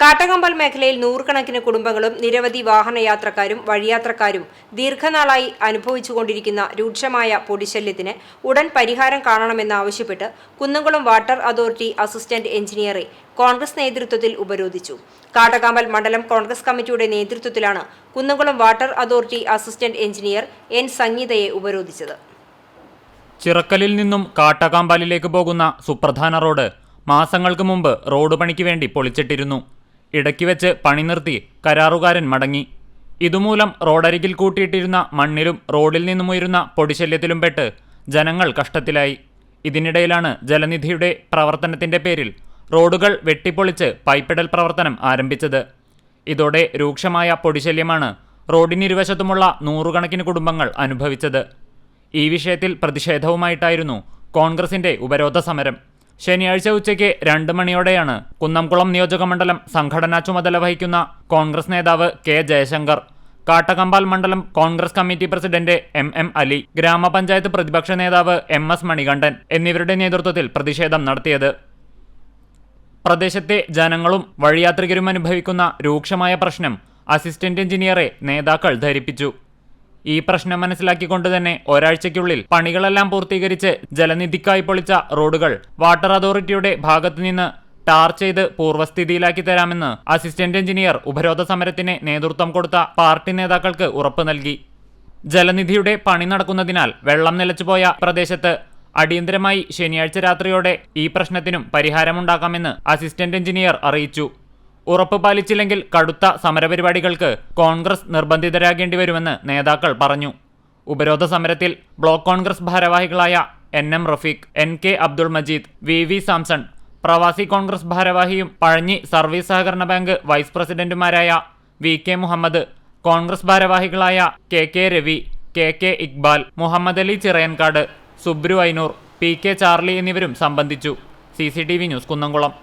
കാട്ടകമ്പൽ മേഖലയിൽ നൂറുകണക്കിന് കുടുംബങ്ങളും നിരവധി വാഹനയാത്രക്കാരും വഴിയാത്രക്കാരും ദീർഘനാളായി അനുഭവിച്ചുകൊണ്ടിരിക്കുന്ന രൂക്ഷമായ പൊടിശല്യത്തിന് ഉടൻ പരിഹാരം കാണണമെന്നാവശ്യപ്പെട്ട് കുന്നംകുളം വാട്ടർ അതോറിറ്റി അസിസ്റ്റന്റ് എഞ്ചിനീയറെ കോൺഗ്രസ് നേതൃത്വത്തിൽ ഉപരോധിച്ചു. കാട്ടകമ്പൽ മണ്ഡലം കോൺഗ്രസ് കമ്മിറ്റിയുടെ നേതൃത്വത്തിലാണ് Kunnamkulam water authority assistant engineer N സംഗീതയെ ഉപരോധിച്ചത്. ചിറക്കലിൽ നിന്നും കാട്ടകമ്പലിലേക്ക് പോകുന്ന സുപ്രധാന റോഡ് മാസങ്ങൾക്ക് മുമ്പ് റോഡ് പണിക്ക് വേണ്ടി പൊളിച്ചിട്ടിരുന്നു. ഇടയ്ക്ക് വെച്ച് പണി നിർത്തി കരാറുകാരൻ മടങ്ങി. ഇതുമൂലം റോഡരികിൽ കൂട്ടിയിട്ടിരുന്ന മണ്ണിലും റോഡിൽ നിന്നുമുയരുന്ന പൊടിശല്യത്തിലും പെട്ട് ജനങ്ങൾ കഷ്ടത്തിലായി. ഇതിനിടയിലാണ് ജലനിധിയുടെ പ്രവർത്തനത്തിന്റെ പേരിൽ റോഡുകൾ വെട്ടിപ്പൊളിച്ച് പൈപ്പിടൽ പ്രവർത്തനം ആരംഭിച്ചത്. ഇതോടെ രൂക്ഷമായ പൊടിശല്യമാണ് റോഡിനിരുവശത്തുമുള്ള നൂറുകണക്കിന് കുടുംബങ്ങൾ അനുഭവിച്ചത്. ഈ വിഷയത്തിൽ പ്രതിഷേധവുമായിട്ടായിരുന്നു കോൺഗ്രസിന്റെ ഉപരോധ സമരം. ശനിയാഴ്ച ഉച്ചയ്ക്ക് 2 മണിയോടെയാണ് കുന്നംകുളം നിയോജകമണ്ഡലം സംഘടനാ ചുമതല വഹിക്കുന്ന കോൺഗ്രസ് നേതാവ് കെ ജയശങ്കർ, കാട്ടകമ്പൽ മണ്ഡലം Congress committee president M Ali, ഗ്രാമപഞ്ചായത്ത് പ്രതിപക്ഷ നേതാവ് MS മണികണ്ഠൻ എന്നിവരുടെ നേതൃത്വത്തിൽ പ്രതിഷേധം നടത്തിയത്. പ്രദേശത്തെ ജനങ്ങളും വഴിയാത്രികരും അനുഭവിക്കുന്ന രൂക്ഷമായ പ്രശ്നം അസിസ്റ്റന്റ് എഞ്ചിനീയറെ നേതാക്കൾ ധരിപ്പിച്ചു. ഈ പ്രശ്നം മനസ്സിലാക്കിക്കൊണ്ട് തന്നെ ഒരാഴ്ചയ്ക്കുള്ളിൽ പണികളെല്ലാം പൂർത്തീകരിച്ച് ജലനിധിക്കായി പൊളിച്ച റോഡുകൾ വാട്ടർ അതോറിറ്റിയുടെ ഭാഗത്തുനിന്ന് ടാർ ചെയ്ത് പൂർവ്വസ്ഥിതിയിലാക്കി തരാമെന്ന് അസിസ്റ്റന്റ് എഞ്ചിനീയർ ഉപരോധ സമരത്തിന് നേതൃത്വം കൊടുത്ത പാർട്ടി നേതാക്കൾക്ക് ഉറപ്പ് നൽകി. ജലനിധിയുടെ പണി നടക്കുന്നതിനാൽ വെള്ളം നിലച്ചുപോയ പ്രദേശത്ത് അടിയന്തരമായി ശനിയാഴ്ച രാത്രിയോടെ ഈ പ്രശ്നത്തിനും പരിഹാരമുണ്ടാക്കാമെന്ന് അസിസ്റ്റന്റ് എഞ്ചിനീയർ അറിയിച്ചു. ഉറപ്പ് പാലിച്ചില്ലെങ്കിൽ കടുത്ത സമരപരിപാടികൾക്ക് കോൺഗ്രസ് നിർബന്ധിതരാകേണ്ടി വരുമെന്ന് നേതാക്കൾ പറഞ്ഞു. ഉപരോധ സമരത്തിൽ ബ്ലോക്ക് കോൺഗ്രസ് ഭാരവാഹികളായ NM Rafeeq, NK Abdul Majeed, VV Samson, പ്രവാസി കോൺഗ്രസ് ഭാരവാഹിയും പഴഞ്ഞി സർവീസ് സഹകരണ ബാങ്ക് വൈസ് പ്രസിഡന്റുമാരായ VK മുഹമ്മദ്, കോൺഗ്രസ് ഭാരവാഹികളായ KK Ravi, KK Iqbal, Muhammad Ali Chirayankad, Subru Ainoor, PK Charlie എന്നിവരും സംബന്ധിച്ചു. CCTV news Kunnamkulam.